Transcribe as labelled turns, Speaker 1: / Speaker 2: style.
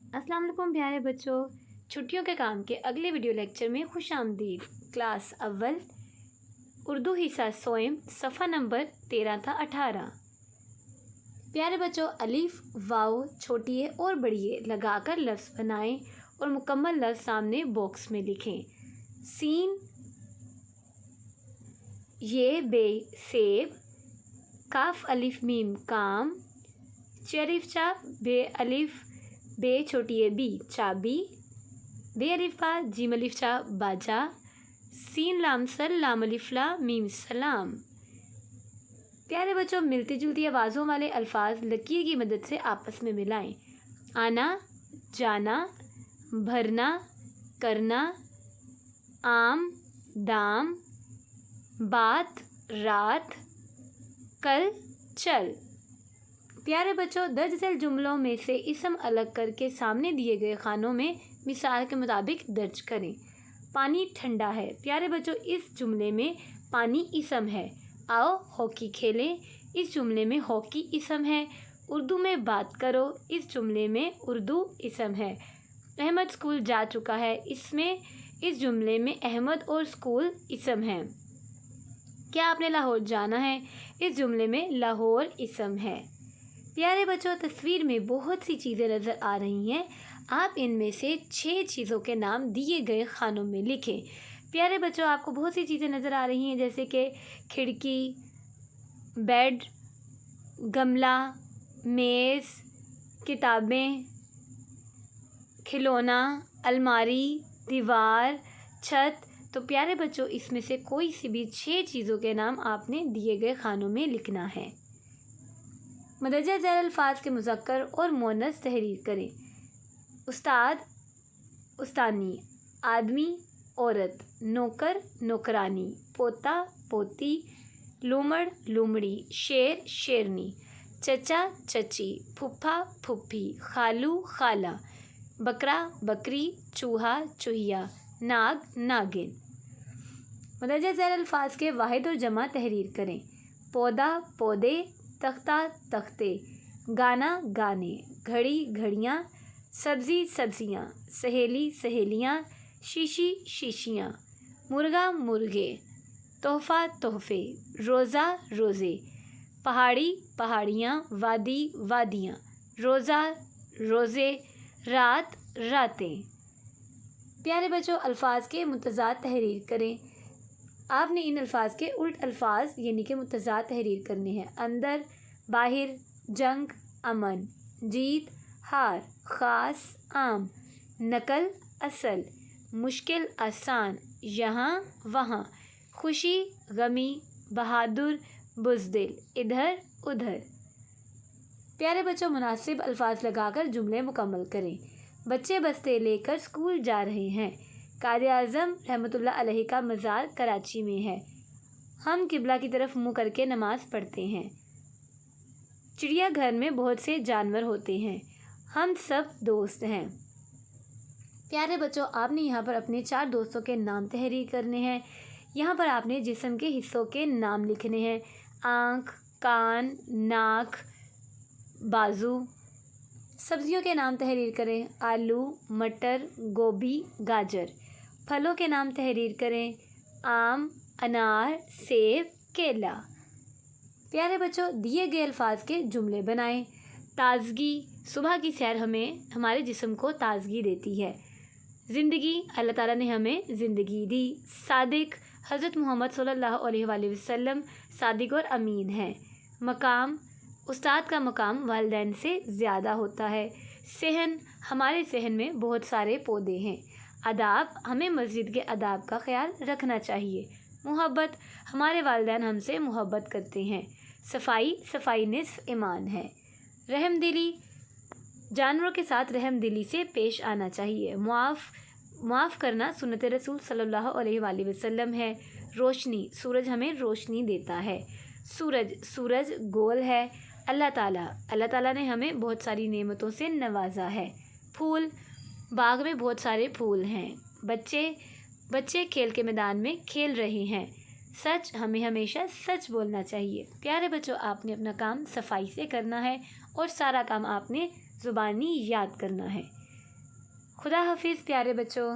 Speaker 1: अस्सलाम वालेकुम प्यारे बच्चों, छुट्टियों के काम के अगले वीडियो लेक्चर में खुश आमदीद। क्लास अव्वल उर्दू हिस्सा सोएम सफ़ा नंबर 13 था 18। प्यारे बच्चों, अलिफ वाव छोटी ए और बड़ी ए लगाकर लफ्ज़ बनाएं और मुकम्मल लफ्ज़ सामने बॉक्स में लिखें। सीन ये बे सेब, काफ अलिफ मीम काम, चरिफ चा बे अलिफ बे छोटी ए बी चाबी, बे अलिफ बा जीम अलिफ चा बाजा, सीन लाम सल लाम अलिफ ला मीम सलाम। प्यारे बच्चों, मिलती जुलती आवाज़ों वाले अल्फाज लकीर की मदद से आपस में मिलाएं। आना, जाना, भरना, करना, आम, दाम, बात, रात, कल, चल। प्यारे बच्चों, दर्ज झेल जुमलों में से इसम अलग करके सामने दिए गए खानों में मिसाल के मुताबिक दर्ज करें। पानी ठंडा है। प्यारे बच्चों, इस जुमले में पानी इसम है। आओ हॉकी खेलें, इस जुमले में हॉकी इसम है। उर्दू में बात करो, इस जुमले में उर्दू इसम है। अहमद स्कूल जा चुका है, इस जुमले में अहमद और स्कूल इसम है। क्या आपने लाहौर जाना है, इस जुमले में लाहौर इसम है। प्यारे बच्चों, तस्वीर में बहुत सी चीज़ें नज़र आ रही हैं। आप इनमें से 6 चीज़ों के नाम दिए गए खानों में लिखें। प्यारे बच्चों, आपको बहुत सी चीज़ें नज़र आ रही हैं, जैसे कि खिड़की, बेड, गमला, मेज़, किताबें, खिलौना, अलमारी, दीवार, छत। तो प्यारे बच्चों, इसमें से कोई सी भी 6 चीज़ों के नाम आपने दिए गए खानों में लिखना है। मदरजा ज़ैल अल्फाज के मुज़क्कर और मुअन्नस तहरीर करें। उस्ताद, उस्तानी, आदमी, औरत, नौकर, नौकरानी, पोता, पोती, लूमड़, लूमड़ी, शेर, शेरनी, चचा, चची, फुफ्फा, फुफ्फी, खालू, खाला, बकरा, बकरी, चूहा, चूहिया, नाग, नागिन। मदरजा ज़ैल अल्फाज के वाहिद और जमा तहरीर करें। पौधा, पौधे, तख्ता, तख्ते, गाना, गाने, घड़ी, घड़ियाँ, सब्ज़ी, सब्ज़ियाँ, सहेली, सहेलियाँ, शीशी, शीशियाँ, मुर्गा, मुर्गे, तोहफ़ा, तोहफ़े, रोज़ा, रोज़े, पहाड़ी, पहाड़ियाँ, वादी, वादियाँ, रोज़ा, रोज़े, रात, रातें। प्यारे बच्चों, अल्फाज के मुतज़ाद तहरीर करें। आपने इन अल्फाज के उल्ट अल्फाज यानी कि मुतज़ाद तहरीर करने हैं। अंदर, बाहिर, जंग, अमन, जीत, हार, ख़ास, आम, नकल, असल, मुश्किल, आसान, यहाँ, वहाँ, खुशी, गमी, बहादुर, बुज़दिल, इधर, उधर। प्यारे बच्चों, मुनासिब अल्फाज लगाकर जुमले मुकम्मल करें। बच्चे बस्ते लेकर स्कूल जा रहे हैं। कायदे आज़म रहमतुल्लाह अलैहि का मज़ार कराची में है। हम किबला की तरफ मुँह करके नमाज़ पढ़ते हैं। चिड़िया घर में बहुत से जानवर होते हैं। हम सब दोस्त हैं। प्यारे बच्चों, आपने यहाँ पर अपने 4 दोस्तों के नाम तहरीर करने हैं। यहाँ पर आपने जिस्म के हिस्सों के नाम लिखने हैं। आँख, कान, नाक, बाजू। सब्जियों के नाम तहरीर करें। आलू, मटर, गोभी, गाजर। फलों के नाम तहरीर करें। आम, अनार, सेब, केला। प्यारे बच्चों, दिए गए अल्फाज के जुमले बनाएं। ताज़गी, सुबह की सैर हमारे जिस्म को ताज़गी देती है। ज़िंदगी, अल्लाह ताला ने हमें ज़िंदगी दी। सादिक, हज़रत मोहम्मद सल्लल्लाहु अलैहि वसल्लम सादिक और अमीन हैं। मकाम, उस्ताद का मकाम वालिदैन से ज़्यादा होता है। सहन, हमारे सहन में बहुत सारे पौधे हैं। अदाब, हमें मस्जिद के अदाब का ख्याल रखना चाहिए। मोहब्बत, हमारे वालिदैन हमसे मोहब्बत करते हैं। सफाई, सफाई निस्फ़ ईमान है। रहमदिली, जानवरों के साथ रहमदिली से पेश आना चाहिए। मुआफ़ करना सुन्नत रसूल सल्लल्लाहु अलैहि वसल्लम है। रोशनी, सूरज हमें रोशनी देता है। सूरज गोल है। अल्लाह ताला ने हमें बहुत सारी नेमतों से नवाजा है। फूल, बाग में बहुत सारे फूल हैं। बच्चे खेल के मैदान में खेल रहे हैं। सच, हमें हमेशा सच बोलना चाहिए। प्यारे बच्चों, आपने अपना काम सफाई से करना है और सारा काम आपने ज़ुबानी याद करना है। خدا حافظ پیارے بچوں.